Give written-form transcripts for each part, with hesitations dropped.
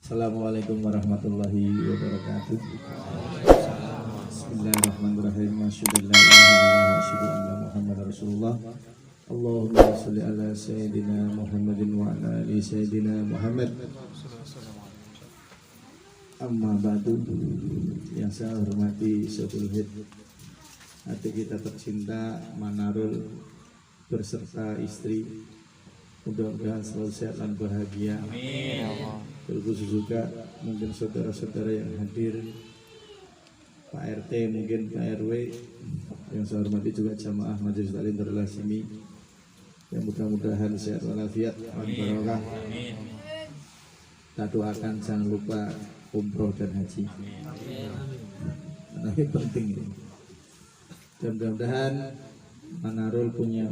Assalamualaikum warahmatullahi wabarakatuh. Bismillahirrahmanirrahim. Asyhadu Muhammad Rasulullah. Allahumma sholli ala sayyidina Muhammadin wa ala ali sayyidina Muhammad. Amma ba'du. Yang saya hormati Syaikhul Hid, hati kita tercinta Manarul berserta istri, mudah-mudahan selalu sehat dan bahagia. Amin. Terkhusus juga mungkin saudara-saudara yang hadir, Pak RT, mungkin Pak RW, yang saya hormati juga jamaah Majelis Taklim Darul Hasimi, yang mudah-mudahan sehat walafiat, barokah. Kita doakan jangan lupa umroh dan haji. Karena ini penting ini. Dan mudah-mudahan Manarul punya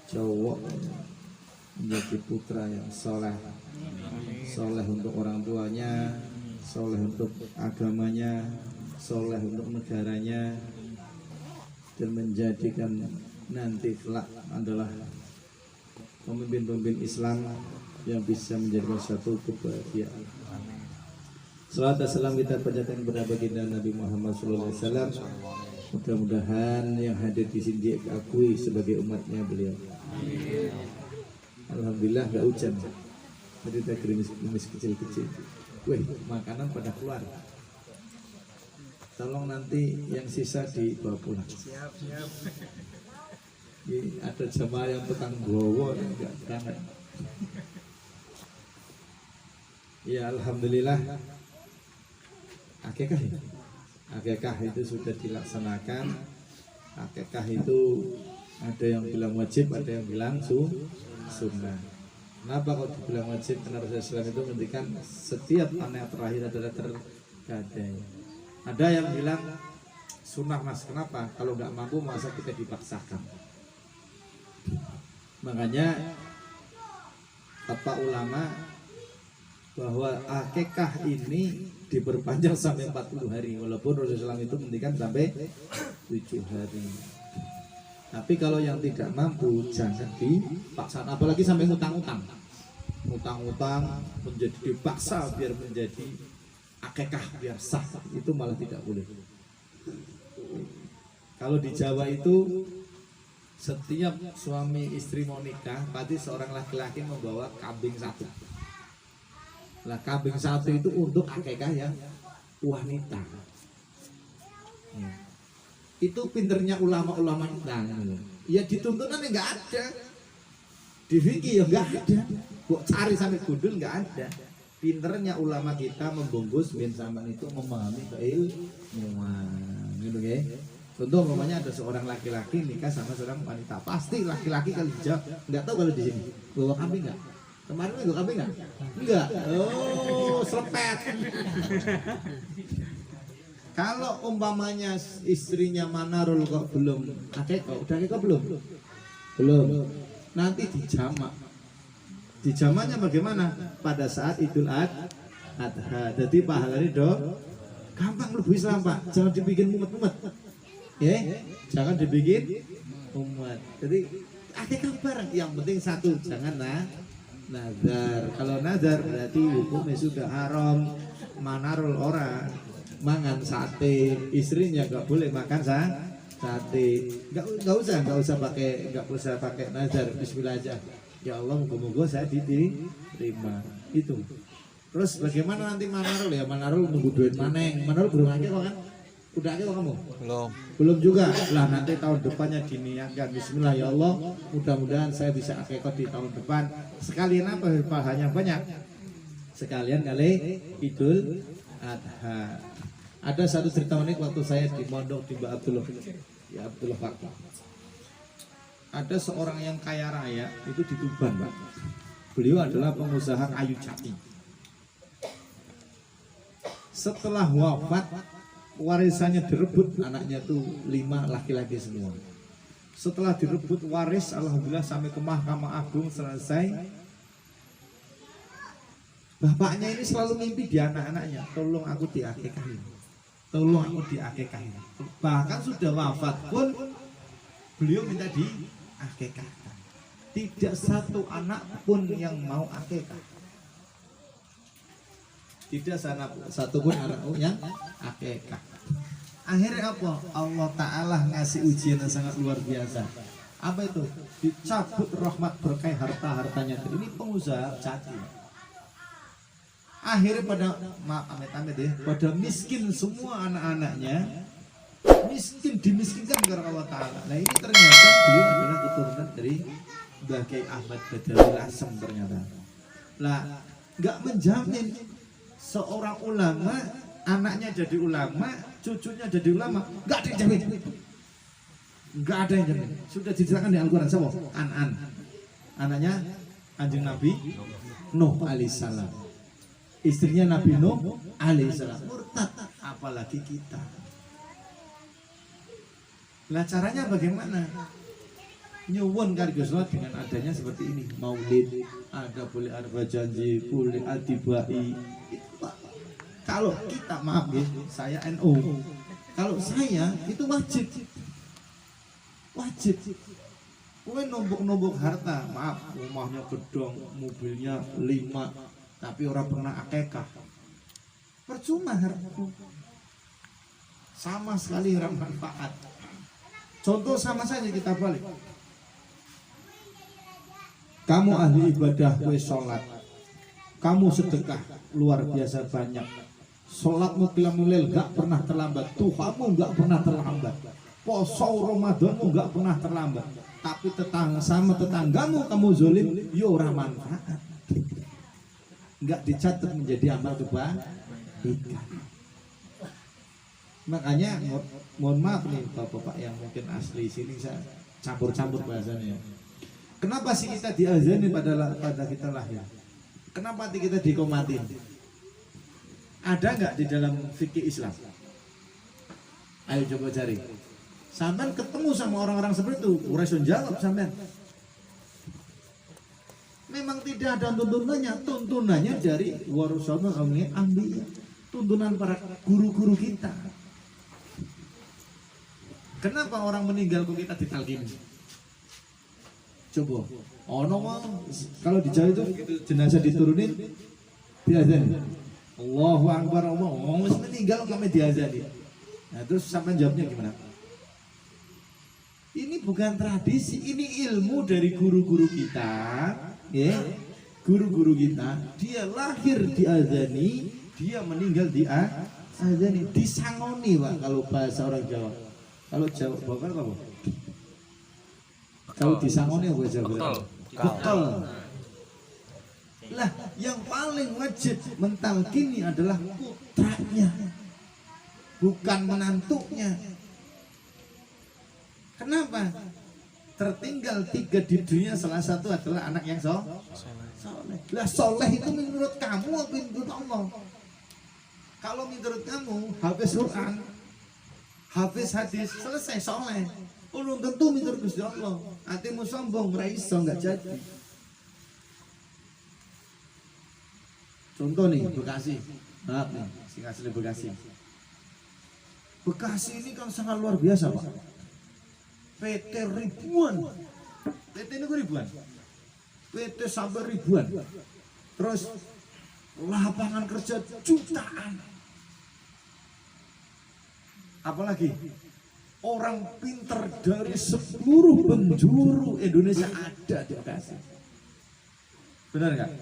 cowok menjadi putra yang soleh, soleh untuk orang tuanya, soleh untuk agamanya, soleh untuk negaranya, dan menjadikan nanti kelak adalah pemimpin-pemimpin Islam yang bisa menjadikan satu kebahagiaan. Salawat dan salam kita panjatkan kepada baginda Nabi Muhammad SAW. Mudah-mudahan yang hadir di sini diakui sebagai umatnya beliau. Alhamdulillah gak hujan. Jadi kita gerimis kecil-kecil. Wih, makanan pada keluar. Tolong nanti yang sisa dibawa pulang. Siap. Ini ada jamaah yang petang gowo enggak banget. Ya alhamdulillah. Akikah itu sudah dilaksanakan. Akikah itu ada yang bilang wajib, ada yang bilang sunnah. Kenapa kok dibilang wajib? Karena Rasulullah SAW itu menghentikan setiap anak terakhir adalah tergadai. Ada yang bilang sunnah mas, kenapa? Kalau nggak mampu masa kita dipaksakan. Makanya kata ulama bahwa akikah ini diperpanjang sampai 40 hari, walaupun Rasulullah SAW itu menghentikan sampai 7 hari. Tapi kalau yang tidak mampu jangan dipaksa, apalagi sampai ngutang-ngutang menjadi dipaksa biar menjadi akikah biar sah, itu malah tidak boleh. Kalau di Jawa itu setiap suami istri mau nikah pasti seorang laki-laki membawa kambing satu. Lah kambing satu itu untuk akikah yang wanita. Itu pinternya ulama-ulama kita. Ya dituntunan nggak ada, di fikih ya nggak ada. Kok cari sampai gundul nggak ada. Pinternya ulama kita membungkus bin zaman itu memahami keilmuan, gitu ya. Contoh umpamanya ada seorang laki-laki nikah sama seorang wanita, pasti laki-laki kalau dijawab nggak tahu kalau di sini bawa kambing nggak. Kemarin bawa kambing nggak? Enggak. Oh, serpet. Kalau umpamanya istrinya Manarul kok belum akikah, udah akikah belum? Belum. Nanti dijamak. Dijamaknya bagaimana? Pada saat Idul Adha. Jadi pahalanya gampang lebih Islam Pak. Jangan dibikin mumet-mumet. Ya, jangan dibikin mumet. Jadi akikah bareng. Yang penting satu, jangan nazar. Kalau nazar berarti hukumnya sudah haram. Manarul orang mangan sate, istrinya nggak boleh makan sate. Nggak usah pakai nazar. Bismillah aja. Ya Allah, moga-moga saya diterima. Itu. Terus bagaimana nanti Manarul ya? Manarul nunggu duit maneng. Manarul belum akikah kan? Udah akikah kamu? Belum juga. Lah nanti tahun depannya diniatkan. Bismillah ya Allah, mudah-mudahan saya bisa akikah di tahun depan. Sekalian apa? Pahalanya banyak. Sekalian kali Idul Adha. Ada satu cerita unik waktu saya di mondok di Mbak Abdullah, ya Abdullah Pak. Ada seorang yang kaya raya itu di Tuban, Pak. Beliau adalah pengusaha kayu jati. Setelah wafat, warisannya direbut, anaknya tuh 5 laki-laki semua. Setelah direbut waris, alhamdulillah sampai ke Mahkamah Agung selesai. Bapaknya ini selalu mimpi di anak-anaknya, tolong aku diakikahin. Tolong aku diakikahin. Bahkan sudah wafat pun beliau minta diakikahkan. Tidak satu anak pun yang mau akikah. Tidak satupun anakmu yang akikah. Akhirnya apa? Allah Ta'ala ngasih ujian yang sangat luar biasa. Apa itu? Dicabut rahmat berkah harta-hartanya. Ini pengusaha jati. Akhirnya pada amit-amit ya, pada miskin semua anak-anaknya, miskin dimiskinkan karena Allah Ta'ala. Nah ini ternyata beliau adalah keturunan dari Mbah Kyai Ahmad Badawi Lasem ternyata. Lah nggak menjamin seorang ulama anaknya jadi ulama, cucunya jadi ulama, nggak dijamin. Nggak ada yang jamin. Sudah diceritakan di Al-Quran. Siapa? An-an. Anaknya Kanjeng Nabi Nuh alaihissalam. Istrinya Nabi Nuh alaihissalam. Murtad. Apalagi kita. Nah caranya bagaimana? Nyuwun kargoswa dengan adanya seperti ini. Maulid, ada boleh arba janji, boleh adibai. Kalau kita maaf ya, saya NU. Kalau saya itu wajib. Wajib. Kowe numbuk-numbuk harta, maaf, rumahnya gedong, mobilnya 5, tapi orang pernah akikah. Percuma hartaku. Sama sekali orang manfaat. Contoh sama saja kita balik. Kamu ahli ibadah, kowe sholat. Kamu sedekah luar biasa banyak. Sholatmu qiyamul lail gak pernah terlambat. Tuhanmu gak pernah terlambat. Poso Ramadanmu gak pernah terlambat. Tapi sama tetanggamu kamu zolim, yo ora manfaat. Gak dicatat menjadi amal kebaikan. Makanya mohon maaf nih bapak-bapak yang mungkin asli sini, saya campur-campur bahasanya. Kenapa sih kita diazani pada kita lahir? Kenapa hati kita dikomatin? Ada nggak di dalam fikih Islam? Ayo coba cari. Sampai ketemu sama orang-orang seperti itu, urasun jawab sampai. Memang tidak ada tuntunannya dari warasatul anbiya, tuntunan para guru-guru kita. Kenapa orang meninggal kok kita ditalkin? Coba, kalau di Jawa itu jenazah diturunin, diazani. Allahu Akbar, Allah meninggal kami diazani. Nah terus sampai jawabnya gimana? Ini bukan tradisi, ini ilmu dari guru-guru kita, ya. Guru-guru kita, dia lahir diazani, dia meninggal diazani, disangoni Pak kalau bahasa orang Jawa. Kalau Jawa bakal apa? Kalau disangoni apa Jawa? Betul. Lah, yang paling wajib mentalkini adalah putranya, bukan menantunya. Kenapa? Tertinggal 3 di dunia, salah satu adalah anak yang soleh. Lah soleh itu menurut kamu atau menurut Allah? Kalau menurut kamu, hafiz Quran, hafiz hadis, selesai soleh. Belum tentu menurut Gusti Allah. Hatimu sombong, raiso nggak jadi. Contoh nih, Bekasi. Maaf nih, sing asli Bekasi. Bekasi ini kan sangat luar biasa Pak. PT ribuan. PT ini ribuan. PT sampai ribuan. Terus lapangan kerja jutaan. Apalagi orang pinter dari seluruh penjuru Indonesia ada di Bekasi. Benar nggak?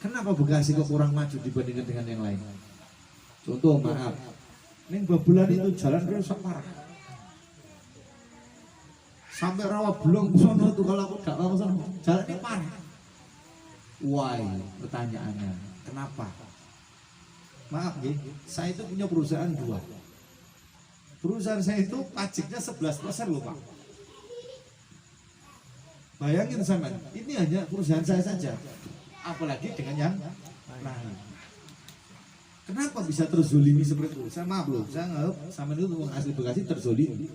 Kenapa Bekasi kok kurang maju dibandingkan dengan yang lain? Contoh maaf, ini Babelan itu jalan rusak parah. Sampai rawa belum sono itu kalau aku gak tahu sono jalan ini parah. Why? Pertanyaannya, kenapa? Maaf ya, saya itu punya perusahaan 2. Perusahaan saya itu pajaknya 11% loh Pak. Bayangin sama, ini hanya perusahaan saya saja. Apalagi dengan yang lain. Kenapa bisa terzolimi seperti itu? Saya maaf loh, saya nganggap sampai itu orang asli Bekasi terzolimi.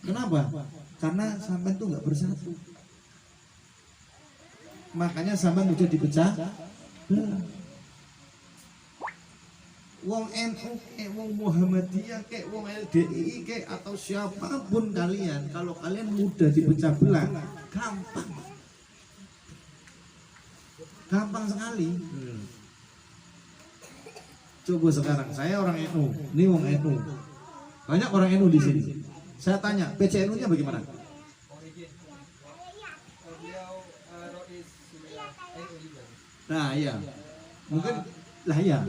Kenapa? Karena sampai itu nggak bersatu. Makanya sampai udah dipecah. Wong NU, wong Muhammadiyah, kayak wong LDI, kayak atau siapapun kalian, kalau kalian mudah dipecah belah, gampang sekali. Coba sekarang, saya orang NU, ini wong NU. Banyak orang NU di sini. Saya tanya, PCNU-nya bagaimana? Nah iya, mungkin lah iya.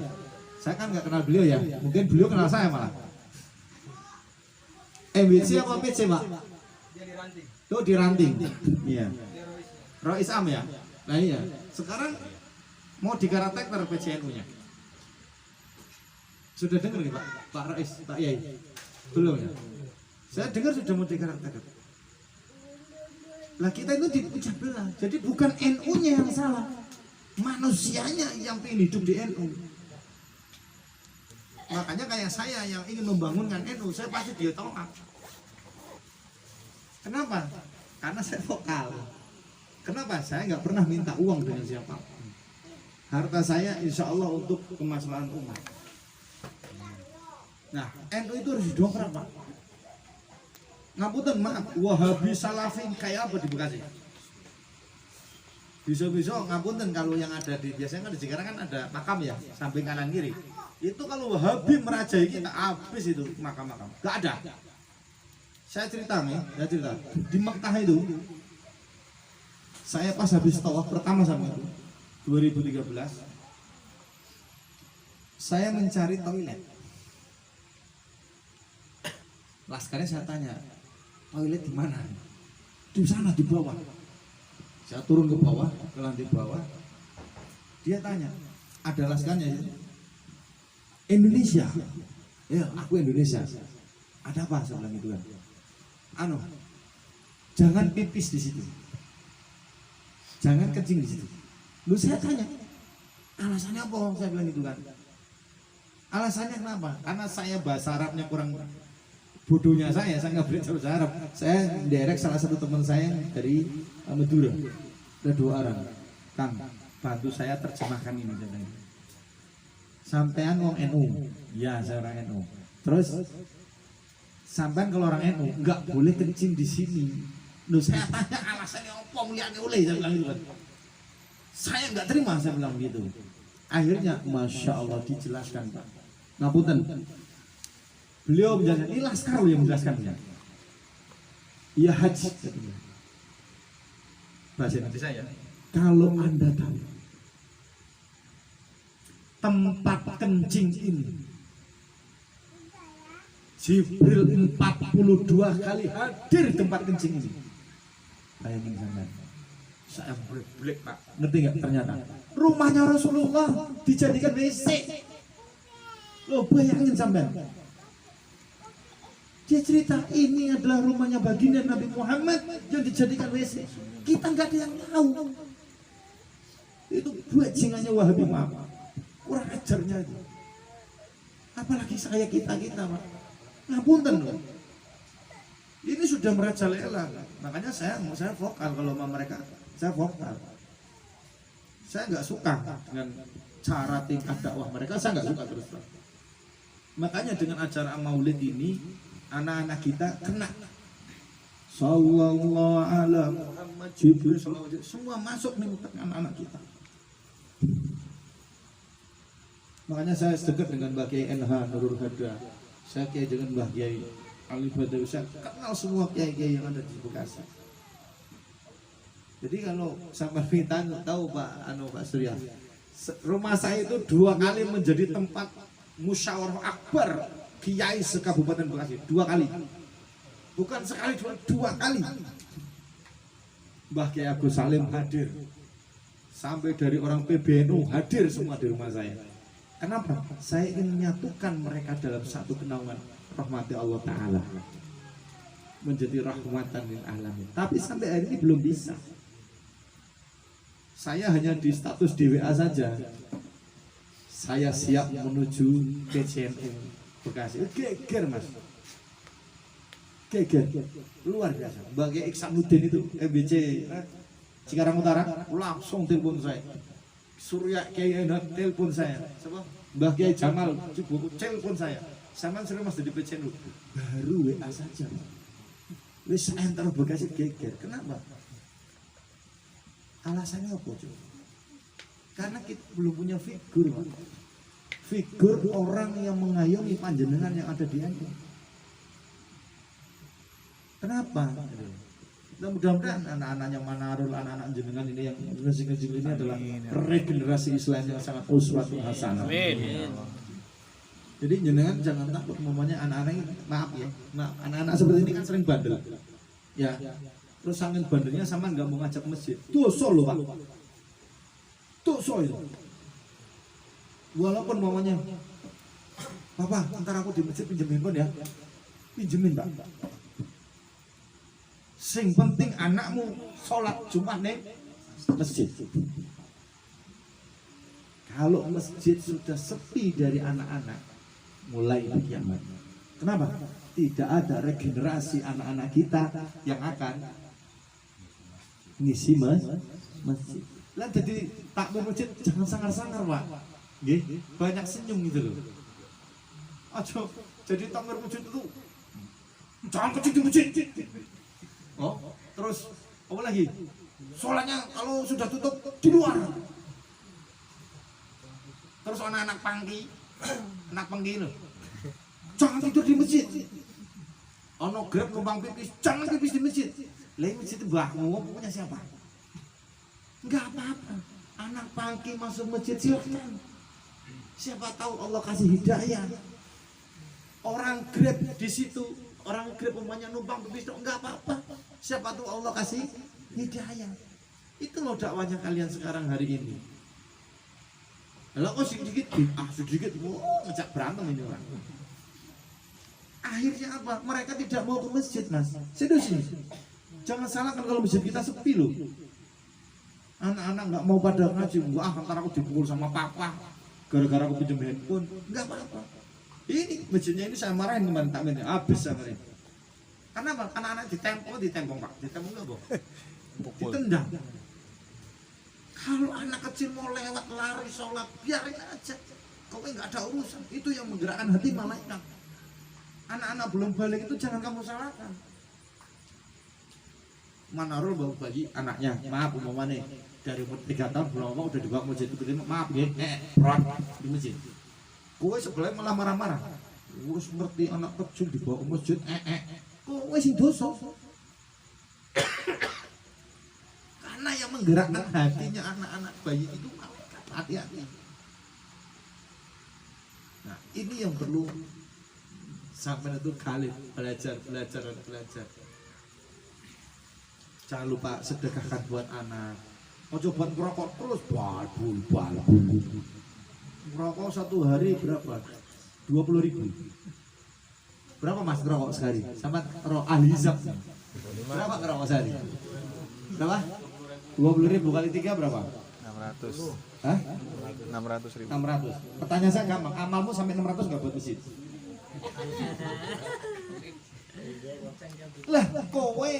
Saya kan nggak kenal beliau ya, mungkin beliau kenal saya malah. MWC apa PC Pak? Dia di ranting. Tuh di ranting. Iya. Rois Am ya. Nah iya. Sekarang mau dikaratekter PCNU-nya. Sudah dengar nih Pak? Pak Rois, Pak Yai? Belum ya? Saya dengar sudah mau dikaratekter. Lah kita itu dipecah belah. Jadi bukan NU-nya yang salah, manusianya yang ingin hidup di NU. Makanya kayak saya yang ingin membangunkan NU, saya pasti dia tolak. Kenapa? Karena saya vokal. Kenapa? Saya nggak pernah minta uang dengan siapapun. Harta saya insya Allah untuk kemaslahan umat. Nah, NU itu harus didongkrak Pak. Ngapunten maaf, Wahabi Salafin kayak apa di Bekasi? Bisa-bisa ngapunten kalau yang ada di biasanya kan di Cikarang kan ada makam ya, samping kanan kiri. Itu kalau Wahabi merajai kita habis itu makam-makam. Gak ada. Saya cerita nih, di Mekah itu saya pas habis tawaf pertama sama itu 2013 saya mencari toilet. Laskarnya saya tanya, toilet di mana? Di sana di bawah. Saya turun ke bawah, ke lantai bawah. Dia tanya, ada laskarnya ya? Indonesia. Ya, aku Indonesia. Ada apa? Saya bilang gitu kan. Jangan pipis di situ. Jangan kencing di situ. Lu saya tanya, alasannya apa? Saya bilang gitu kan. Alasannya kenapa? Karena saya bahasa Arabnya kurang bodohnya saya nggak belajar bahasa Arab. Saya direct salah satu teman saya dari Madura. Ada 2 orang. Kang, bantu saya terjemahkan ini. Sampean wong NU. Ya, saya orang NU. Terus sampean kalau orang NU nggak boleh kencing di sini. Loh, saya tanya alasannya apa muliane oleh, saya bilang gitu kan. Saya nggak terima, saya bilang gitu. Akhirnya Masya Allah dijelaskan Pak. Ngapunten. Beliau menjelaskan, ini Laskar yang menjelaskannya. Iya haji. Bahasa Indonesia ya. Kalau Anda tahu tempat kencing ini Jibril 42 kali hadir di tempat kencing ini. Bayangin sampean. Saya blek Pak. Ngerti nggak ternyata rumahnya Rasulullah dijadikan WC. Loh, bayangin sampean. Dia cerita ini adalah rumahnya baginda Nabi Muhammad yang dijadikan WC. Kita nggak ada yang tahu. Itu bajingannya Wahabi Pak. Kurang ajarnya itu. Apalagi kita Pak. Ngapunten loh. Ini sudah merajalela. Makanya saya vokal kalau sama mereka. Saya vokal. Saya nggak suka dengan cara tingkah dakwah mereka. Saya nggak suka terus terang. Makanya dengan acara Maulid ini anak-anak kita kena. Sallallahu ala Muhammad Jibril semua masuk nih anak-anak kita. Makanya saya dekat dengan Mbak Kiai NH Nurul Hada. Saya kiai dengan Mbah Kiai Ali Badawi. Saya kenal semua kiai-kiai yang ada di Bekasi. Jadi kalau sampai kita tahu Pak Surya, rumah saya itu 2 kali menjadi tempat musyawarah akbar kiai sekabupaten Bekasi. 2 kali. Bukan sekali, 2 kali. Mbah Kiai Agus Salim hadir. Sampai dari orang PBNU hadir semua di rumah saya. Kenapa? Saya ingin menyatukan mereka dalam satu kenaungan rahmati Allah Ta'ala. Menjadi rahmatan lil alamin. Tapi sampai hari ini belum bisa. Saya hanya di status di WA saja. Saya siap menuju PCNU Bekasi. Geger Mas. Geger. Luar biasa. Bagi Iksanuddin itu MBC Cikarang Utara langsung telepon saya. Surya Kiai telepon saya. Siapa? Mbah Kiai Jamal Cibuku telepon saya. Sama sering Mas di PCNU. Baru WA saja. Wis enter Bekasi geger. Kenapa? Alasannya apa, Cuk? Karena kita belum punya figur, Pak. figur orang yang mengayomi panjenengan yang ada di NU. Kenapa? Nah, mudah-mudahan anak-anak yang Manarul, anak-anak jenengan ini yang generasi kecil ini adalah regenerasi Islam yang sangat uswatun hasanah. Amin. Jadi jenengan jangan takut momennya anak-anak ini, maaf ya, anak-anak seperti ini kan sering bandel. Ya. Terus saking bandelnya sama nggak mau ngajak masjid. Dosa loh, Pak. Dosa itu. Walaupun momennya, Papa, ntar aku di masjid pinjem handphone ya. Pinjemin, Pak. Sing penting anakmu sholat Jumat nih masjid. Kalau masjid sudah sepi dari anak-anak, mulai kiamat. Kenapa? Tidak ada regenerasi anak-anak kita yang akan ngisi masjid. Lah jadi takmir masjid jangan sangar-sangar, Pak. Nggih, banyak senyum gitu loh. Aja jadi takmir masjid itu jangan kecil di masjid. Oh, terus apa lagi? Sholatnya kalau sudah tutup di luar. Terus anak-anak pangki loh. Jangan tidur di masjid. Ono Grab numpang pipis, jangan pipis di masjid. Lah masjid itu mbahmu punya siapa? Enggak apa-apa. Anak pangki masuk masjid silakan. Siapa tahu Allah kasih hidayah. Orang Grab di situ, orang Grab umpamanya numpang pipis enggak apa-apa. Siapa tahu Allah kasih hidayah. Itu loh dakwanya kalian sekarang hari ini. Kalau kok sedikit, sedikit, ngejak berantem ini orang. Akhirnya apa? Mereka tidak mau ke masjid, Mas. Serius nih. Jangan salahkan kalau masjid kita sepi loh. Anak-anak nggak mau pada ngaji. Wah, ntar aku dipukul sama papa. Gara-gara aku pinjam handphone. Nggak apa-apa. Ini masjidnya ini saya marahin kemarin takmirnya. Habis saya marahin. Karena apa? Anak-anak ditempong Pak. Ditempong nggak, Bang? Ditendang. Kalau anak kecil mau lewat lari sholat, biarin aja. Kau nggak ada urusan. Itu yang menggerakkan hati malaikat. Anak-anak belum balik itu jangan kamu salahkan. Manarul bawa bagi anaknya, maaf umpamanya dari umur 3 tahun belum mau udah dibawa ke masjid itu, maaf ya, peran di masjid. Kowe sebelah malah marah-marah. Urus ngerti anak kecil dibawa ke masjid, kowe sing dosa. Karena yang menggerakkan hatinya anak-anak bayi itu malaikat, hati-hati. Nah, ini yang perlu sampai itu kali belajar. Jangan lupa sedekahkan buat anak. Ojo buat merokok terus balbul. Merokok satu hari berapa? 20.000. Berapa Mas merokok sehari? Sama ahli hisab. Berapa merokok sehari? Berapa? 20.000 kali 3 berapa? 600. Hah? 600.000. 600. Pertanyaan saya gampang, amalmu sampai 600 nggak buat masjid? Lah, kowe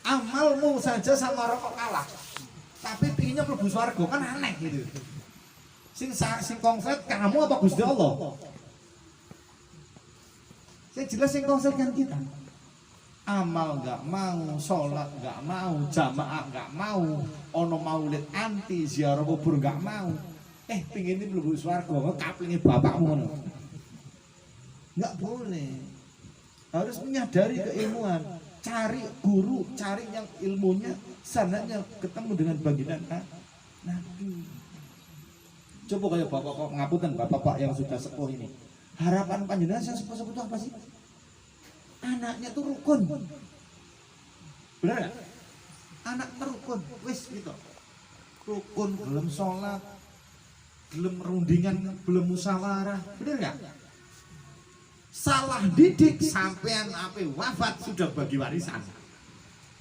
amalmu saja sama rokok kalah. Tapi pinginnya mlebu swarga kan aneh gitu. Sing konslet kamu apa Gusti Allah? Saya jelas sing konslet kan kita. Amal nggak mau, sholat nggak mau, jamaah nggak mau, ono maulid anti, ziarah kubur nggak mau. Pingin ini mlebu swarga, kaplinge bapakmu ngono. Nggak boleh. Harus menyadari keilmuan. Cari guru, cari yang ilmunya sanadnya ketemu dengan baginda Nabi. Coba kayak bapak ngapunten bapak yang sudah sepuh ini. Harapan panjenengan yang sepuh-sepuh itu apa sih? Anaknya tuh rukun. Benar ya? Anak terukun, wis gitu. Rukun, belum sholat, belum rundingan, belum musyawarah. Benar nggak? Salah didik sampean ape wafat sudah bagi warisan.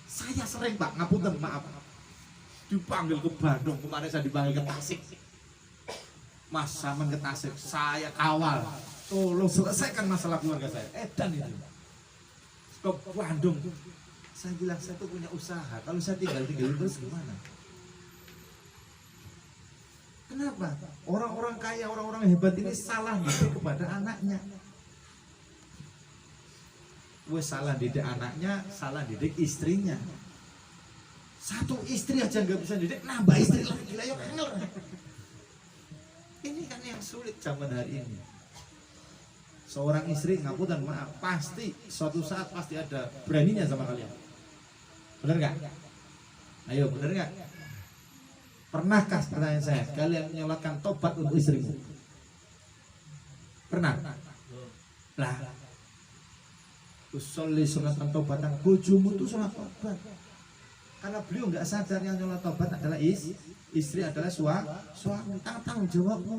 Saya sering Pak, ngapunten maaf. Dipanggil ke Bandung, kemarin saya dipanggil ke Tasik. Mas sampean ke Tasik, saya kawal. Tolong selesaikan masalah keluarga saya. Dan itu. Ke Bandung. Saya bilang saya tuh punya usaha. Kalau saya tinggal terus gimana? Kenapa? Orang-orang kaya, orang-orang hebat ini salah didik kepada anaknya. Gue salah didik anaknya, salah didik istrinya. Satu istri aja nggak bisa didik, nambah istri lagi lah, yuk angel. Ini kan yang sulit zaman hari ini. Seorang istri, ngapunten maaf, pasti suatu saat pasti ada beraninya sama kalian. Bener nggak? Ayo, bener nggak? Pernahkah, pertanyaan saya, kalian menyolatkan tobat untuk istrimu? Pernah? Lah, usolli sunatan tobatan, bojomu tuh sholat tobat. Karena beliau nggak sadar yang sholat tobat adalah istri adalah suami, tanggung jawabmu.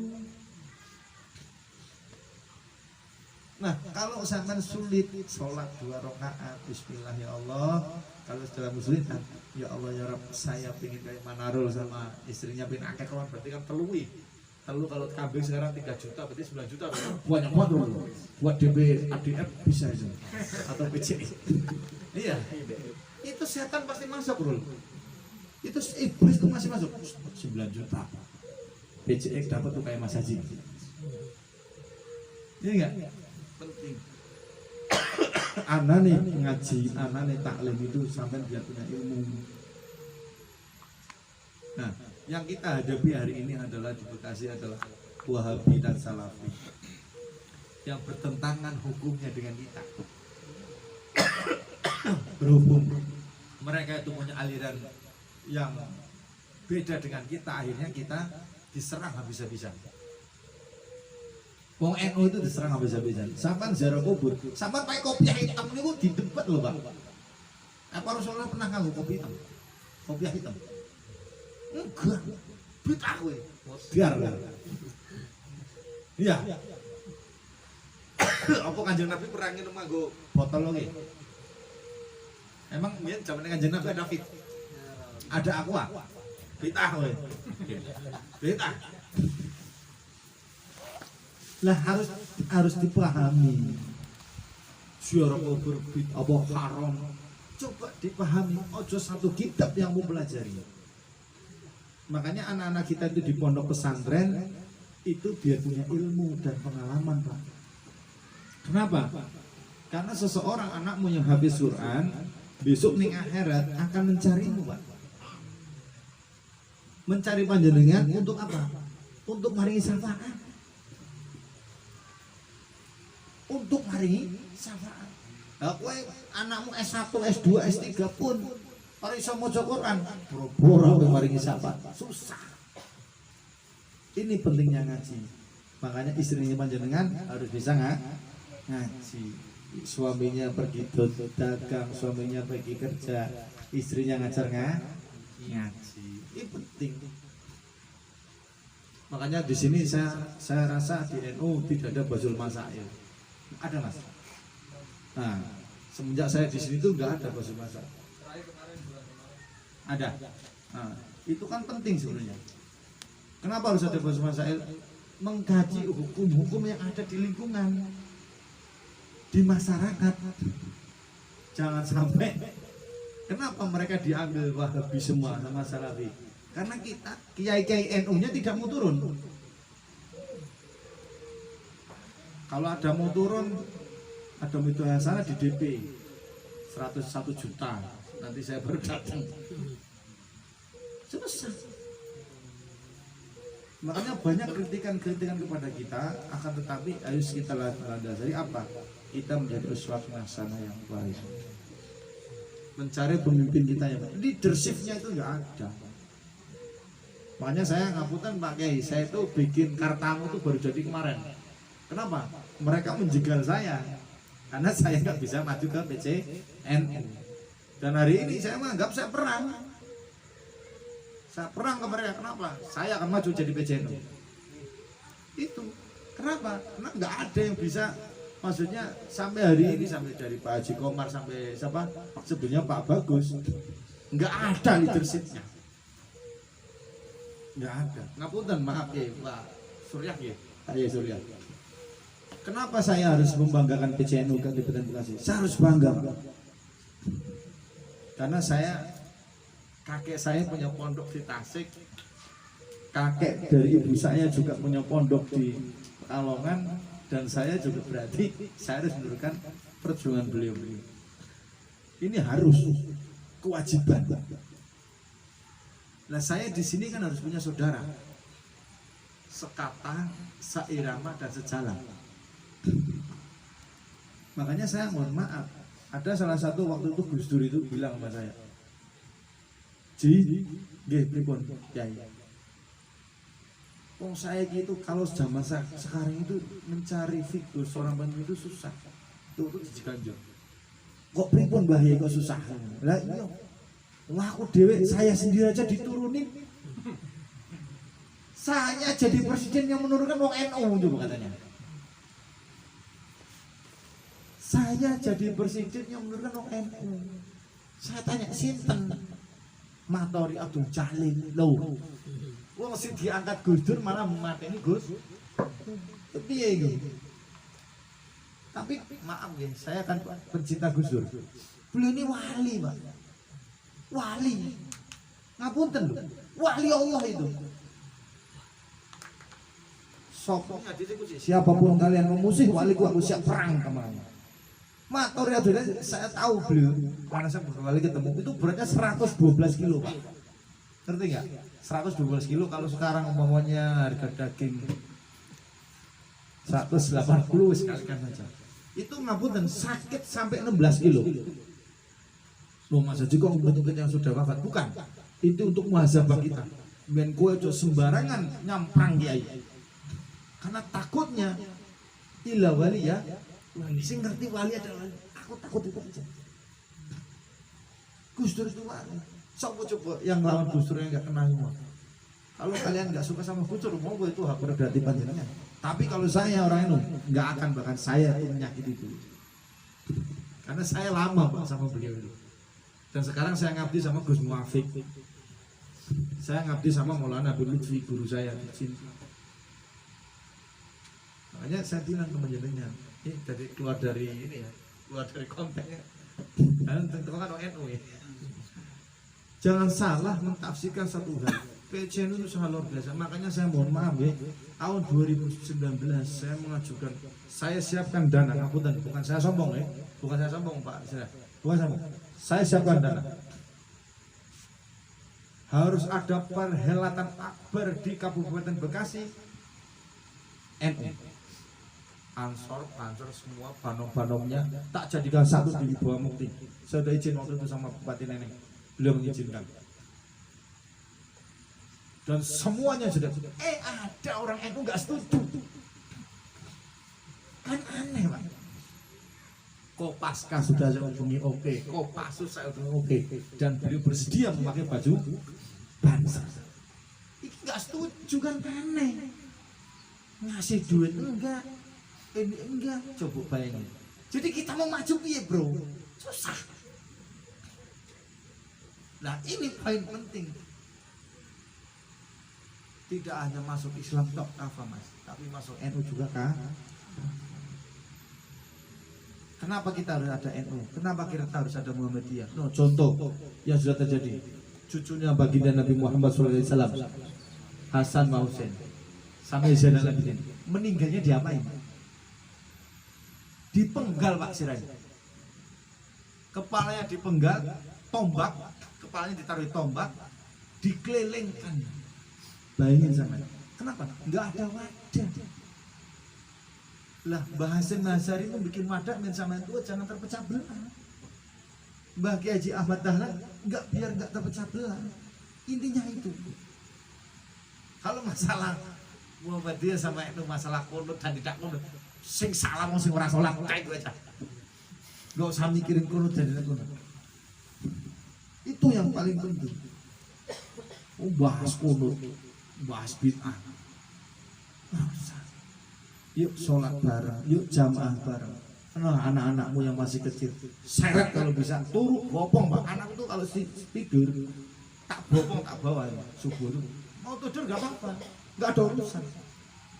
Nah, kalau sampai sulit sholat 2 rakaat, Bismillah ya Allah. Kalau sudah kesulitan, ya Allah ya Rabb, saya pengen kayak Manarul sama istrinya pengen akeh kawan, berarti kan telui. Telu kalau kambing sekarang 3 juta, berarti 9 juta. Banyak banget loh. Buat DP ADF bisa aja. Atau PCI. Iya. Itu setan pasti masuk bro. Itu iblis tuh masih masuk. 9 juta. PCX dapat tuh kayak Mas Haji. Ini enggak? Penting. Anak nih ngaji, anak nih taklim itu sampai dia punya ilmu. Nah, yang kita hadapi hari ini adalah di Bekasi adalah Wahabi dan Salafi yang bertentangan hukumnya dengan kita. Berhubung mereka itu punya aliran yang beda dengan kita, akhirnya kita diserang habis-habisan. Wong NU itu diserang habis-habisan. Sampai ziarah kubur, sampai pakai kopiah hitam ini kok didebat loh Pak. Apa Rasulullah pernah nganggo kopi hitam? Kopiah hitam? Enggak. Bid'ah kowe. Biar lah. Iya. Apa Kanjeng Nabi pernah ngene nganggo botol lho nggih? Emang biyen zaman Kanjeng Nabi ada fit. Ada aqua. Bid'ah kowe. Bid'ah. Lah harus dipahami. Ziarah kubur apa haram? Coba dipahami. Ojo satu kitab yang mau pelajari. Makanya anak-anak kita itu di pondok pesantren itu biar punya ilmu dan pengalaman Pak. Kenapa? Karena seseorang anakmu yang habis Quran besok ning akhirat akan mencarimu Pak. Mencari panjenengan untuk apa? Untuk maringi syafaat. Untuk maringi syafaat. Lah kowe anakmu S1, S2, S3 pun ora iso maca Quran, boro-boro maringi syafaat. Susah. Ini pentingnya ngaji. Makanya istrinya panjenengan harus bisa ngaji. Suaminya pergi dagang, suaminya pergi kerja, istrinya ngajar ngaji. Ini penting. Makanya di sini saya rasa di NU tidak ada Bazul Masail. Ada Mas. Nah, semenjak saya di sini tuh nggak ada Bazul Masail. Ada. Nah, itu kan penting sebenarnya. Kenapa harus ada Bazul Masail? Mengkaji hukum-hukum yang ada di lingkungan, di masyarakat. Jangan sampai. Kenapa mereka diambil Wahabi semua sama Salafi? Karena kita kiai-kiai NU-nya tidak mau turun. Kalau ada mau turun, ada itu sana di DP 101 juta. Nanti saya baru datang. Selesai. Makanya banyak kritikan-kritikan kepada kita, akan tetapi harus kita landasari apa? Kita menjadi uswatun hasanah yang baik. Mencari pemimpin kita yang baik. Leadership-nya itu nggak ada. Makanya saya ngapunten Pak Kiai, saya itu bikin Kartamu itu baru jadi kemarin. Kenapa? Mereka menjegal saya karena saya nggak bisa maju ke PCNU. Dan hari ini saya menganggap saya perang. Saya perang ke mereka. Kenapa? Saya akan maju jadi PCNU. Itu. Kenapa? Karena nggak ada yang bisa. Maksudnya sampai hari ini, sampai dari Pak Haji Komar sampai siapa? Sebelumnya Pak Bagus, nggak ada leadershipnya. Nggak ada. Ngapunten maaf ya Pak Surya ya. Ayo Surya. Kenapa saya harus membanggakan PCNU Kabupaten Bekasi? Saya harus bangga. Karena kakek saya punya pondok di Tasik. Kakek dari ibu saya juga punya pondok di Pekalongan. Dan saya juga berarti saya harus menurunkan perjuangan beliau. Ini harus kewajiban. Nah saya di sini kan harus punya saudara. sekata, seirama dan sejalan. Makanya saya mohon maaf, ada salah satu waktu itu Gus Dur itu bilang sama saya, Ji, nggih pripun Kyai. Oh saya gitu kalau zaman sekarang itu mencari figur seorang pemimpin itu susah. Itu dijikanjo. Kok pripun Mbah Yai kok susah? Lah iya. Wah aku dewe saya sendiri aja diturunin. Saya jadi presiden yang menurunkan wong NU coba katanya. Saya jadi presiden yang menurunkan wong NU. Saya tanya sinten? Matori Abdul Jalil loh. Wong sing diangkat Gus Dur malah mateni Gus. Piye iki? Tapi maaf ya, saya kan pencinta Gus Dur. Beliau ini wali, Pak. Wali. Ngapunten lho. Wali Allah itu. Siapapun kalian memusuhi waliku, aku siap perang kemana. Matori Abdul Jalil, saya tahu beliau karena saya beberapa kali ketemu itu beratnya 112 kilo, Pak. Ngerti nggak? 112 kilo kalau sekarang umpamanya harga daging 180 sekalikan saja. Itu ngapunten sakit sampai 16 kilo. Loh masa juga obat-obat yang sudah wafat? Bukan. Itu untuk muhasabah kita. Ben kowe aja sembarangan nyamprang kiai. Karena takutnya illa wali ya. Sing ngerti wali adalah aku takut itu aja. Gus Dur itu wali. Coba yang lawan Gus Dur yang nggak kenal semua. Kalau kalian nggak suka sama Gus Dur, mau itu hak prerogatif panjenengan. Tapi kalau saya orang itu nggak akan bahkan saya itu menyakiti itu. Karena saya lama Pak sama beliau itu. Dan sekarang saya ngabdi sama Gus Muafik. Saya ngabdi sama Maulana Abdul Lutfi, guru saya di sini. Makanya saya bilang ke panjenengan, ini dari keluar dari ini ya, keluar dari konteksnya. Dan tentu kan NU ya. Jangan salah mentafsirkan satu hal. PCN itu sangat luar biasa. Makanya saya mohon maaf ya. Tahun 2019 saya mengajukan, saya siapkan dana. Ngapunten, bukan saya sombong ya. Bukan saya sombong Pak. Bukan sombong. Saya siapkan dana. Harus ada perhelatan akbar di Kabupaten Bekasi. NU. Ansor semua banom-banomnya tak jadikan satu di bawah mukti. Saya sudah izin waktu itu sama Bupati Neneng. Beliau mengizinkan. Dan semuanya sudah. Ada orang NU nggak setuju. Kan aneh Pak. Kopaska sudah saya hubungi oke. Kopassus saya hubungi oke. Dan beliau bersedia memakai baju Banser. Ini nggak setuju kan aneh. Ngasih duit enggak. Ini enggak, coba bayangin. Jadi kita mau maju piye bro? Susah. Nah ini poin penting. Tidak hanya masuk Islam tok apa mas, tapi masuk NU juga kan? Kenapa kita harus ada NU? Kenapa kita harus ada Muhammadiyah? No, contoh yang sudah terjadi. Cucunya baginda Nabi Muhammad SAW, Hasan Mausen, sampai Zainal Abidin, meninggalnya diapain? Dipenggal Pak Sirai, kepalanya dipenggal, tombak, kepalanya ditaruh tombak, dikelilingkan. Bayangin sama, kenapa? Nggak ada wadah. Lah bahasa Nazari itu bikin wadah men sama itu jangan terpecah belah. Mbah Kiai Haji Ahmad Dahlan nggak biar nggak terpecah belah. Intinya itu. Kalau masalah Muhammadiyah sama itu masalah kunut dan tidak kunut. Sing salah mau sing ora salat kayak itu aja. Gak usah mikirin kunut dan tidak kunut. Itu yang paling penting. Bahas kunut, bahas bid'ah. Yuk sholat bareng, yuk jamaah bareng. Nah, anak-anakmu yang masih kecil, seret kalau bisa turu bopong Pak. Anak itu kalau tidur tak bopong tak bawa ya. Subuh itu mau tidur gak apa-apa, gak ada urusan.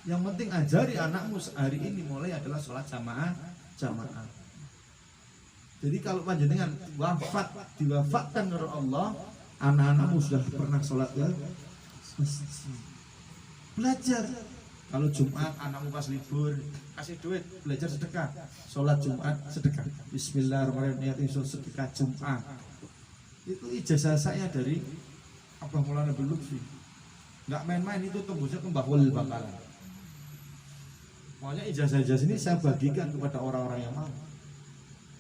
Yang penting ajari anakmu hari ini mulai adalah sholat jamaah. Jadi kalau panjenengan diwafatkan oleh Allah, anak-anakmu sudah pernah sholat ya, belajar. Kalau Jumat anakmu pas libur kasih duit belajar sedekah, sholat Jumat sedekah. Bismillahirrahmanirrahim sedekah Jumat. Itu ijazah saya dari Abah Maulana Abdul Lutfi. Nggak main-main, itu tembusnya ke Mbah Walil Bangkalan. Makanya ijazah-ijazah ini saya bagikan kepada orang-orang yang mau.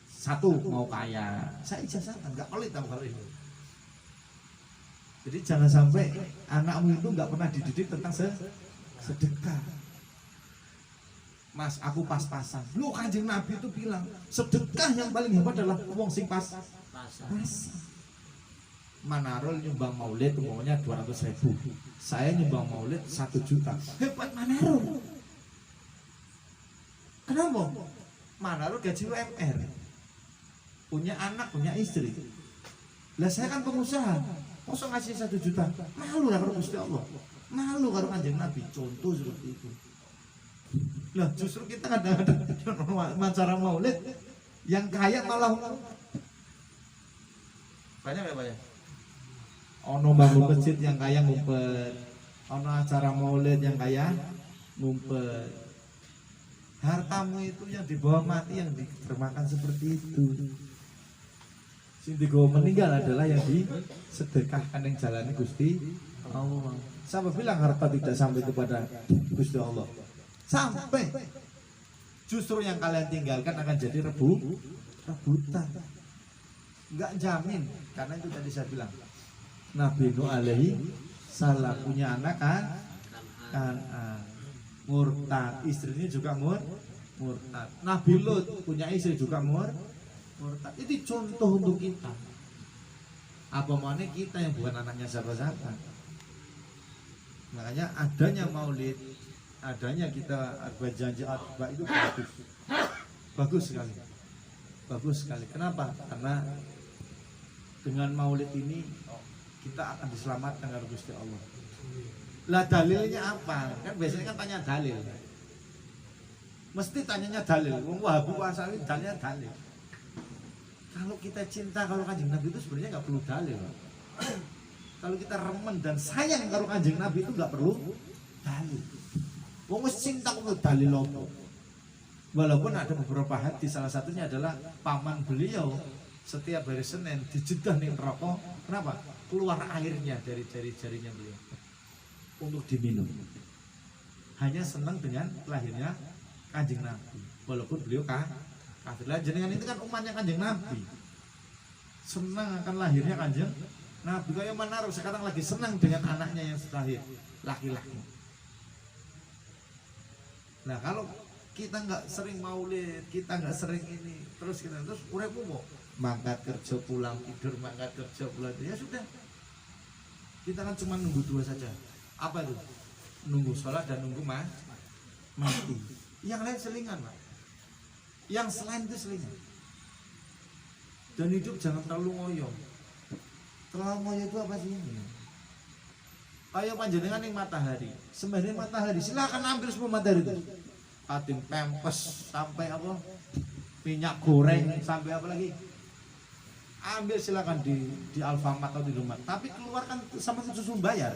Satu, mau kaya, saya ijazahkan, nggak pelit kalau itu. Jadi jangan sampai anakmu itu nggak pernah dididik tentang sedekah. Mas, aku pas-pasan. Lu Kanjeng Nabi itu bilang, sedekah yang paling hebat adalah wong sing pas-pasan. Manarul nyumbang maulid umumnya 200.000. Saya nyumbang maulid 1 juta. Hebat Manarul. Kenapa? Manarul gaji UMR. Punya anak, punya istri. Lah saya kan pengusaha. Masa ngasih 1 juta? Malu lah karo Gusti Allah. Malu karo Kanjeng Nabi. Contoh seperti itu. Lah justru kita kadang-kadang acara maulid yang kaya malah banyak ya banyak. Ono bangun masjid yang kaya ngumpet, ono acara maulid yang kaya ngumpet. Hartamu itu yang dibawa mati yang ditermakan seperti itu. Sing digawa meninggal adalah yang disedekahkan yang jalani Gusti Allah. Siapa bilang harta tidak sampai kepada Gusti Allah? Sampai. Justru yang kalian tinggalkan akan jadi rebutan. Enggak jamin, karena itu tadi saya bilang. Nabi Nuh alaihi salam punya anak kan murtad, istrinya juga murtad. Nabi Lut punya istri juga murtad. Itu contoh untuk kita. Apa mana kita yang bukan anaknya siapa-siapa. Makanya adanya maulid, adanya kita berjanji akbar itu bagus sekali. Kenapa? Karena dengan maulid ini kita akan diselamatkan oleh Gusti Allah. Lah dalilnya apa? Kan biasanya kan tanya dalil. Mesti tanyanya dalil. Wong Wahabi Wasawi dalilnya dalil. Kalau kita cinta kalau Kanjeng Nabi itu sebenarnya nggak perlu dalil. Kalau kita remen dan sayang kalau Kanjeng Nabi itu nggak perlu dalil. Wong wis cinta kok dalil opo? Walaupun ada beberapa hadis, salah satunya adalah paman beliau setiap hari Senin dijedah ning neraka. Kenapa? Keluar airnya dari jari-jarinya beliau untuk diminum. Hanya senang dengan lahirnya Kanjeng Nabi, walaupun beliau kafir. Lah jenengan itu kan umatnya Kanjeng Nabi, senang akan lahirnya Kanjeng Nabi. Kayak Manarul sekarang lagi senang dengan anaknya yang lahir laki-laki. Nah kalau kita nggak sering maulid, kita nggak sering ini, terus urip mau mangkat kerja pulang tidur, mangkat kerja pulang tidur, ya sudah. Kita kan cuma nunggu 2 saja. Apa itu? Nunggu sholat dan nunggu mati. Yang lain selingan, Pak. Yang selain itu selingan. Dan hidup jangan terlalu ngoyo. Terlalu ngoyo itu apa sih ini? Ayo panjenengan yang matahari, sembari matahari, silakan ambil semua matahari itu. Kating pempes sampai apa? Minyak goreng sampai apa lagi? Ambil silakan di Alfamart atau di rumah. Tapi keluarkan sama susu bayar.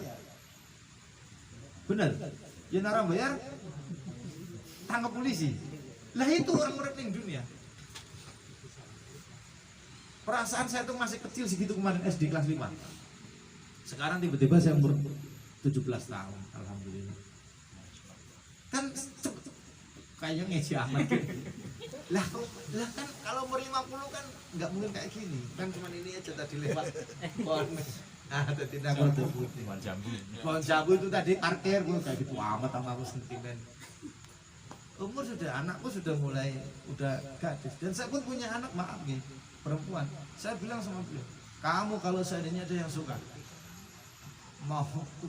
Benar. Ya narang bayar, tangkap polisi. Lah itu orang-orang di dunia. Perasaan saya tuh masih kecil segitu kemarin SD kelas 5. Sekarang tiba-tiba saya umur 17 tahun, alhamdulillah. Kan kayaknya ngeci amat gitu. Lah kan kalau umur 50 kan nggak mungkin kayak gini. Kan cuma ini aja tadi lewat pohon. Tadi pohon jambu. Pohon jambu itu tadi parkir, gue kayak gitu amat sama aku sentimen. Umur sudah, anakku sudah mulai udah gadis. Dan saya pun punya anak, maaf nih, perempuan. Saya bilang sama beliau, kamu kalau seandainya ada yang suka,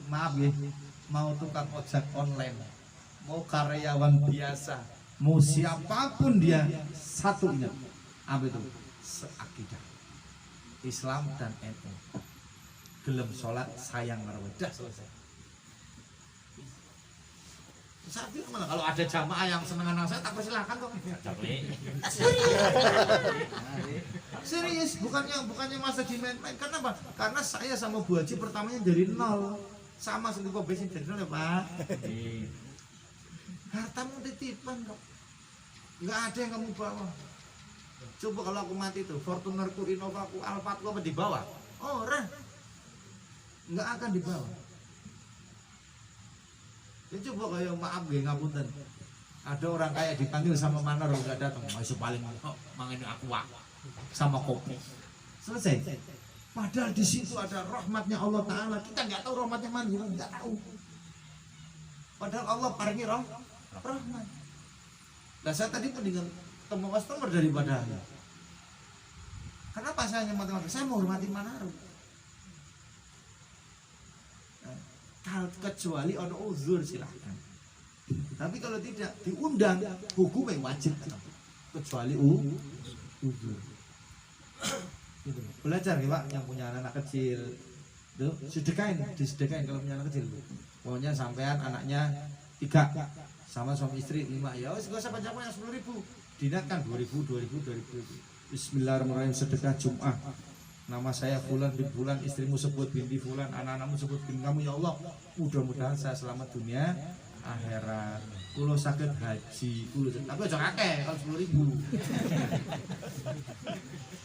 maaf ya, mau tukang ojek online, mau karyawan biasa, mau siapapun dia, satu ingat, apa itu? Seakidah Islam dan NU. Gelem sholat sayang marwah, dah selesai. Saya bilang malah kalau ada jamaah yang seneng anak saya, tak persilahkan kok. Serius, bukannya masa dimain-main. Karena apa? Karena saya sama Bu Haji pertamanya dari nol, sama seperti Pak Besin dari nol ya Pak. Hartamu titipan kok, nggak ada yang kamu bawa. Coba kalau aku mati tuh, Fortunerku, Innovaku, Alphardku apa dibawa? Orang nggak akan dibawa. Ya coba kayak maaf nggih ngapunten. Ada orang kaya dipanggil sama manor enggak datang. Masih paling mangan aqua sama kopi. Selesai. Padahal di situ ada rahmatnya Allah Ta'ala. Kita nggak tahu rahmatnya mana, kita nggak tahu. Padahal Allah paringi rahmat. Nah saya tadi mendingan temu customer daripada kenapa saya hanya mati-mati? Saya mau hormati Manaro. Kecuali ono uzur silahkan. Tapi kalau tidak diundang, hukumnya wajib. Kecuali uzur. Gitu. Belajar ya Pak, yang punya anak kecil tuh disedekain kalau punya anak kecil. Pokoknya sampean anaknya 3 sama suami istri 5, ya wis gak usah panjang-panjang 10.000. Dinatkan 2.000. Bismillahirrahmanirrahim, sedekah Jumat. Nama saya Fulan bin Fulan, istrimu sebut binti Fulan, anak-anakmu sebut bin kamu ya Allah. Mudah-mudahan saya selamat dunia akhirat. Kulo sakit haji, tapi aja akeh kalau 10.000.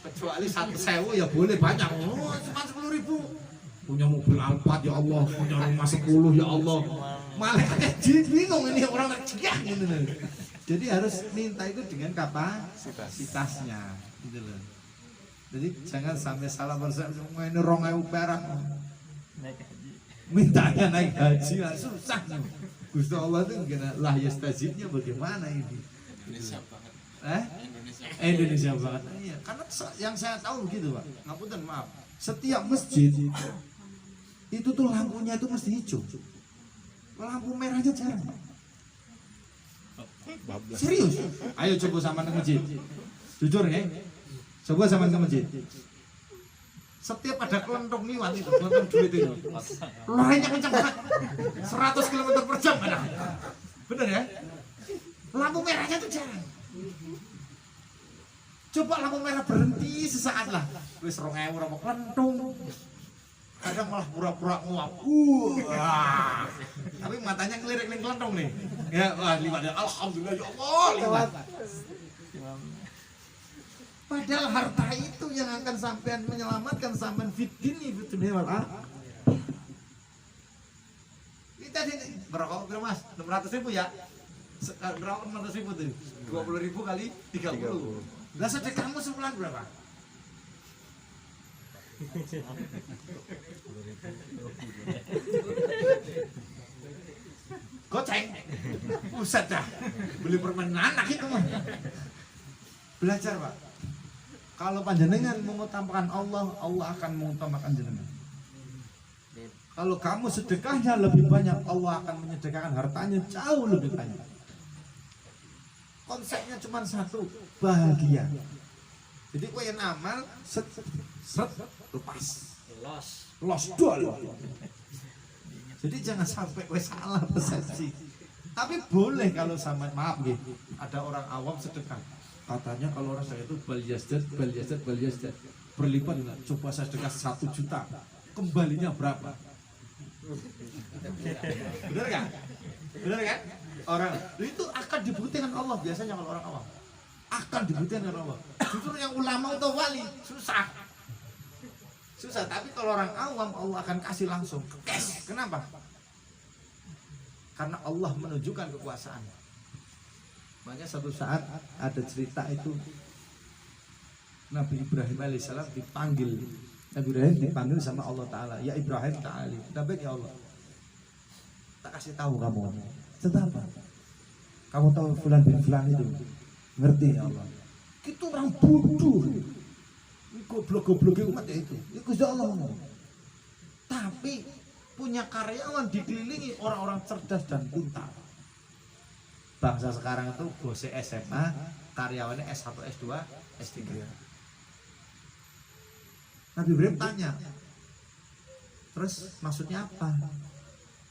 Kecuali 1.000 ya boleh banyak. Oh, cuma 10.000. Punya mobil Alphard ya Allah, punya rumah 10 ya Allah. Malah bingung ini orang rezeki gitu loh. Jadi harus minta itu dengan kapasitasnya gitu loh. Jadi jangan sampai salah persepsi ini 2.000 perak. Mintanya naik haji susah. Gusti Allah itu gimana? Lah yastajibnya bagaimana ini? Indonesia banget. Indonesia banget. Iya, karena yang saya tahu begitu Pak. Ngapunten maaf. Setiap masjid itu tuh lampunya itu mesti hijau. Lampu merahnya jarang. Serius? Ayo coba sama ke masjid. Jujur ya. Coba sama ke masjid. Setiap ada kelentong liwat itu, kelentong duit itu, larinya kencang banget, 100 km/jam ada. Bener ya? Lampu merahnya tuh jarang. Coba lampu merah berhenti sesaat lah. Wis 2.000 rokok kelentong. Kadang malah pura-pura nguap. Tapi matanya ngelirik ning kelentong nih. Ya, wah liwat ya. Alhamdulillah ya Allah liwat. Padahal harta itu yang akan sampean menyelamatkan sampean fitini wal kita ini berapa Mas? 600.000 ya? Berapa 600.000 tuh? 20.000 kali 30. Lah sedekahmu sebulan berapa? Goceng. Buset dah. Beli permen anak itu mah. Belajar, Pak. Kalau panjenengan mengutamakan Allah, Allah akan mengutamakan jenengan. Kalau kamu sedekahnya lebih banyak, Allah akan menyedekahkan hartanya jauh lebih banyak. Konsepnya cuma satu, bahagia. Jadi kau yang amal, lepas, los dol. Jadi jangan sampai kau salah persepsi. Tapi boleh kalau sama, maaf gitu, ada orang awam sedekah. Katanya kalau orang saya itu bal yazdad berlipat enggak? Coba saya sedekah 1 juta, kembalinya berapa? Benar kan? Benar kan? Orang itu akan dibuktikan Allah biasanya kalau orang awam akan dibuktikan Allah. Justru yang ulama atau wali susah, tapi kalau orang awam Allah akan kasih langsung cash. Kenapa? Karena Allah menunjukkan kekuasaan. Makanya satu saat ada cerita itu Nabi Ibrahim alaihissalam dipanggil. Nabi Ibrahim dipanggil sama Allah Ta'ala. Ya Ibrahim Ta'ala, tapi ya Allah, tak kasih tahu kamu. Tentang apa? Kamu tahu Fulan bin Fulan itu? Ngerti ya Allah? Itu orang bodoh. Goblok-goblok umat ya itu. Itu sudah Allah. Tapi punya karyawan dikelilingi orang-orang cerdas dan pintar. Bangsa sekarang itu bose SMA, karyawannya S1, S2, S3. Nabi Ibrahim tanya, terus maksudnya apa?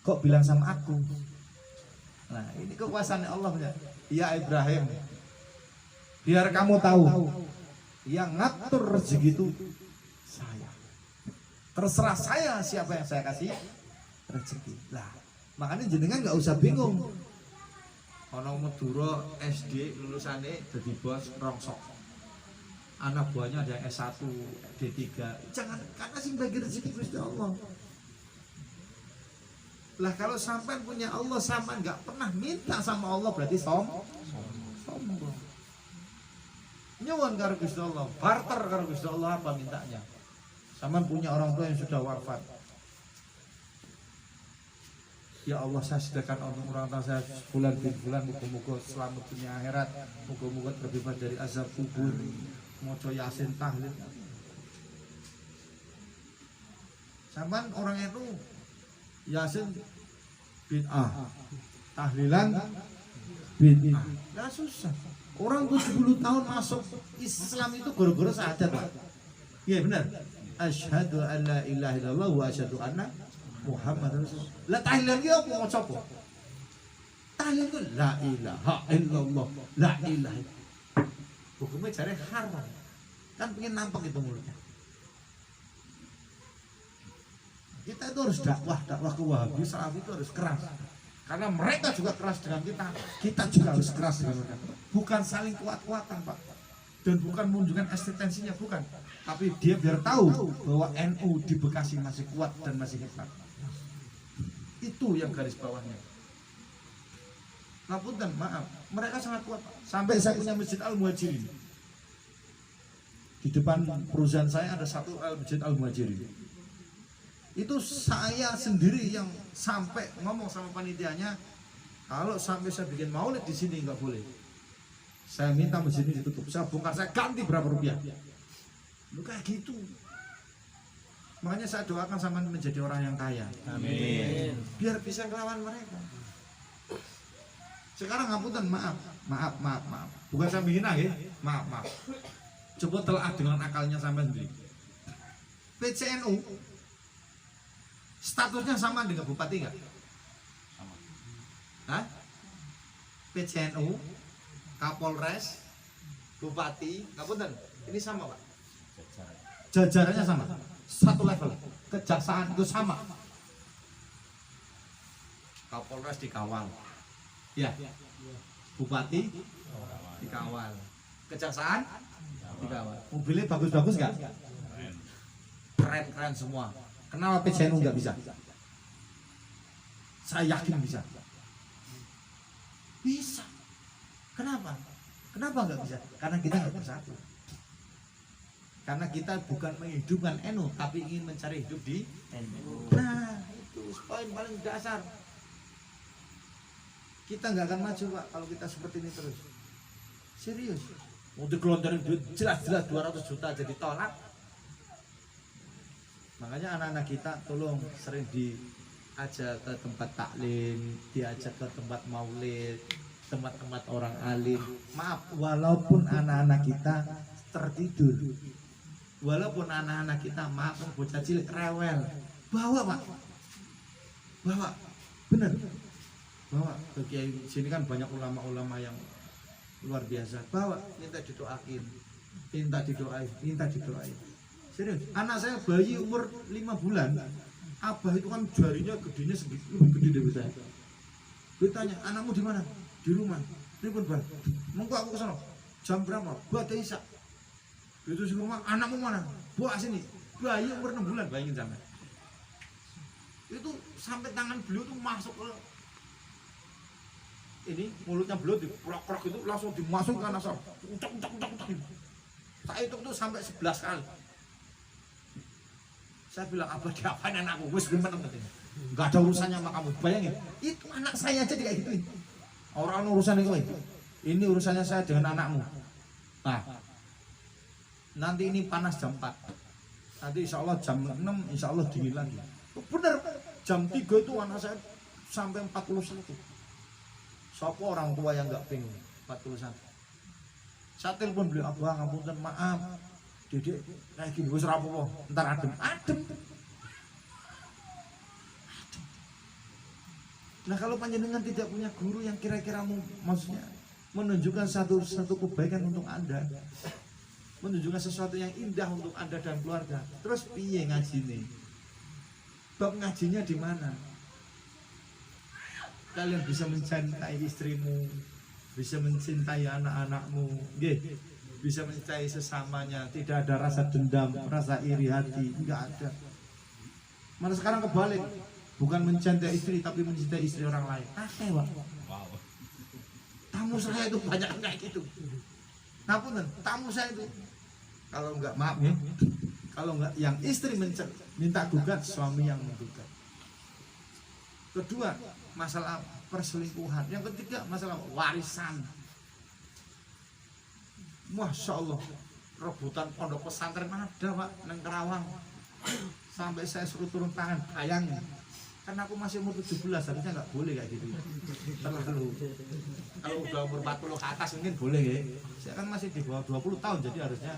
Kok bilang sama aku? Nah ini kekuasaan Allah punya. Ya Ibrahim, biar kamu tahu, yang ngatur rezeki itu saya. Terserah saya siapa yang saya kasih rezeki. Lah makanya jenengan nggak usah bingung. Ono Madura SD lulusannya jadi bos rongsok. Anak buahnya ada yang S1, D3. Jangan, karena sing bagi rezeki Gusti Allah. Lah kalau sampean punya Allah, sampean nggak pernah minta sama Allah, berarti sombong. Nyuwun karo Gusti Allah, barter karo Gusti Allah, apa mintanya? Sampean punya orang tua yang sudah wafat. Ya Allah, saya sediakan untuk orang tua saya bulan bin bulan, muga-muga selamat dunia akhirat, muga-muga terbebas dari azab kubur, maca Yasin tahlil. Sampean orang itu Yasin bid'ah, tahlilan bid'ah. Nggak susah. Orang 70 tahun masuk Islam itu gara-gara syahadat, Pak. Iya benar. Asyhadu an la ilaha illallah wa asyhadu anna Muhammadar Rasulullah. Lah tahlilan ki apa maca apa? Tahlilan itu la ilaha illallah, la ilaha. Hukumnya jare haram. Kan pengen nampak itu mulutnya. Kita itu harus dakwah ke Wahabi, Salafi itu harus keras. Karena mereka juga keras dengan kita juga harus keras dengan mereka. Bukan saling kuat-kuatan, Pak. Dan bukan menunjukkan eksistensinya, bukan. Tapi dia biar tahu bahwa NU di Bekasi masih kuat dan masih hebat. Itu yang garis bawahnya. Ngapunten, maaf, mereka sangat kuat, Pak. Sampai saya punya Masjid Al-Muhajirin. Di depan perusahaan saya ada satu Masjid Al-Muhajirin. Itu saya sendiri yang sampai ngomong sama panitianya, kalau sampai saya bikin maulid di sini nggak boleh. Saya minta masjid ini ditutup, saya bongkar, saya ganti berapa rupiah. Lu kayak gitu. Makanya saya doakan sama menjadi orang yang kaya. Amin. Biar bisa ngelawan mereka. Sekarang ngapunten, maaf. Bukan saya menghina ya, maaf. Coba telah dengan akalnya sampai sendiri. PCNU statusnya sama dengan bupati nggak? Sama. Hah? PCNU, Kapolres, Bupati, ngapunten, ini sama, Pak. Jajarannya sama, satu level. Kejaksaan itu sama. Kapolres dikawal, ya. Bupati dikawal, kejaksaan dikawal. Mobilnya bagus-bagus nggak? Keren semua. Kenapa PCNU nggak bisa? Saya yakin bisa. Bisa. Kenapa? Kenapa nggak bisa? Karena kita nggak bersatu. Karena kita bukan menghidupkan NU, tapi ingin mencari hidup di NU. Nah, itu poin paling dasar. Kita nggak akan maju, Pak, kalau kita seperti ini terus. Serius. Mau digelontorin duit jelas-jelas 200 juta jadi tolak. Makanya anak-anak kita tolong sering diajak ke tempat taklim, diajak ke tempat maulid, tempat-tempat orang alim. Maaf, walaupun anak-anak kita tertidur, walaupun anak-anak kita maaf bocah cilik rewel, bawa, Pak, bawa, bener, bawa. Bagi sini kan banyak ulama-ulama yang luar biasa, bawa, minta didoain, minta didoain. Serius, anak saya bayi umur 5 bulan, abah itu kan jarinya gedenya segitu, lebih gede dari saya. Gue tanya, anakmu di mana? Di rumah. Ini pun bang, mengko aku kesana. Jam berapa? Bada Isya. Itu di rumah, anakmu mana? Bawa sini. Bayi umur 6 bulan, bayangin sama. Itu sampai tangan beliau tuh masuk ke ini, mulutnya beliau diprok-prok itu langsung dimasukkan asal. Ucak. Saya itu tuh sampai 11 kali. Saya bilang, apa diapain anakku? Wes gimana katanya? Gak ada urusannya sama kamu. Bayangin, itu anak saya aja kayak gituin. Orang urusan itu. Ini urusannya saya dengan anakmu. Nah, nanti ini panas jam 4. Nanti insya Allah jam 6, insya Allah dingin lagi. Bener, jam 3 itu anak saya sampai 41. Siapa orang tua yang gak pengen 41? Saya telepon beliau, abang, ngapunten, maaf. Dedek kayak gini, wis rapopo, ntar adem. Nah kalau panjenengan tidak punya guru yang kira-kira maksudnya menunjukkan satu kebaikan untuk Anda, menunjukkan sesuatu yang indah untuk Anda dan keluarga, terus piye ngaji nih? Bab ngajinya di mana? Kalian bisa mencintai istrimu, bisa mencintai anak-anakmu, bisa mencintai sesamanya, tidak ada rasa dendam, rasa iri hati, enggak ada. Malah sekarang kebalik, bukan mencintai istri tapi mencintai istri orang lain. Akeh, Pak. Tamu saya itu banyak kayak gitu. Ngapunten, tamu saya itu kalau enggak maaf ya, kalau enggak yang istri minta gugat, suami yang menggugat. Kedua, masalah perselingkuhan. Yang ketiga, masalah warisan. Masya Allah, rebutan pondok pesantren ada, Pak, neng Kerawang. Sampai saya suruh turun tangan, bayangin. Karena aku masih umur 17, harusnya nggak boleh kayak gitu. Terlalu. Kalau udah umur 40 ke atas mungkin boleh ya. Saya kan masih di bawah 20 tahun, jadi harusnya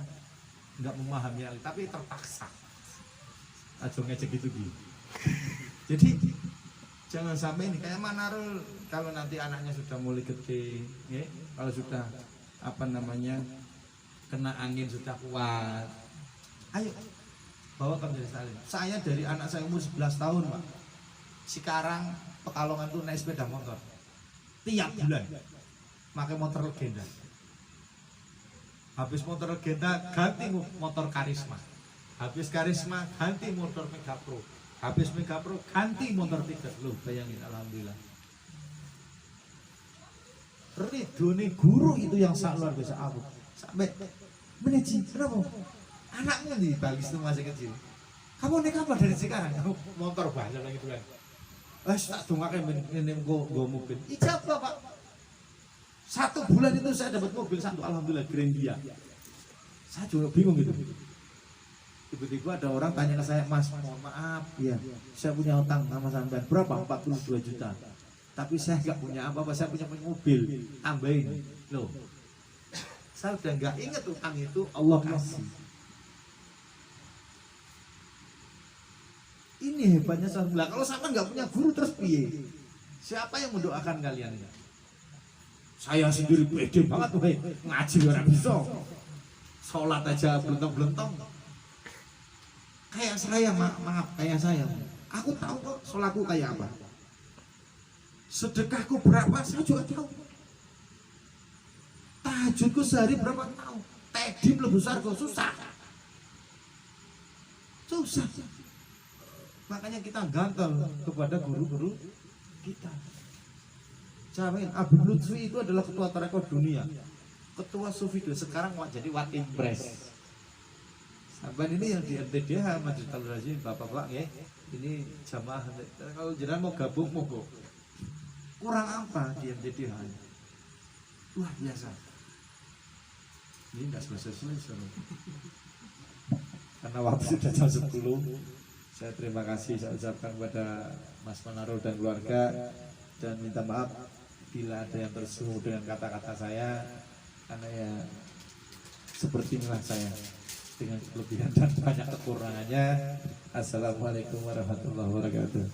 nggak memahami hal, tapi terpaksa. Aja ngecek gitu gitu. Jadi jangan sampai ini kayak Manarul, kalau nanti anaknya sudah mulai gede, ya, kalau sudah apa namanya kena angin sudah kuat, ayo bawa ke Majelis Taklim. Saya dari anak saya umur 11 tahun, Pak. Sekarang Pekalongan tuh naik sepeda motor tiap bulan, pakai motor legenda. Habis motor legenda ganti motor karisma, habis karisma ganti motor Mega Pro, habis Mega Pro ganti motor tiga. Loh, bayangin, alhamdulillah. Ridhone guru itu yang sangat luar biasa. Aku sampai meneji, kenapa? Anaknya di Bali itu masih kecil. Kamu naik apa dari sekarang? Kamu motor bahasa lagi tuh kan. Tak dongake ngene go mobil. Ijabah, Pak. 1 bulan itu saya dapat mobil satu, alhamdulillah, Grandia. Saya juga bingung gitu. Tiba-tiba ada orang tanya ke saya, Mas, mohon maaf, ya, saya punya utang sama sampean berapa? 42 juta. Tapi saya nggak punya apa-apa, saya punya mobil, tambahin. Loh, saya udah nggak ingat utang itu Allah kasih. Ini hebatnya Alhamdulillah. Kalau sama nggak punya guru terus piye? Siapa yang mendoakan kalian? Saya sendiri pede banget, woy. Ngaji orang bisa, sholat aja belentong-belentong. Kayak saya, maaf, kayak saya. Aku tahu kok sholatku kayak apa. Sedekahku berapa, saya juga tahu. Tahajudku sehari berapa, tahu. Tedim lebih besar kok, susah. Susah. Makanya kita gantung kepada guru-guru kita. Jamin, Habib Lutfi itu adalah ketua tarekat dunia, ketua sufi sekarang jadi Wat Impres. Sahabat ini yang di NTDH Majelis Taklim Razim, bapak-bapak ya. Ini jamaah. Kalau jenengan mau gabung monggo. Kurang apa di NTDH? Luar biasa. Ini nggak selesai. Karena waktu sudah jam 10. Saya terima kasih saya ucapkan kepada Mas Manarul dan keluarga, dan minta maaf bila ada yang tersinggung dengan kata-kata saya, karena ya seperti inilah saya dengan kelebihan dan banyak kekurangannya. Assalamualaikum warahmatullahi wabarakatuh.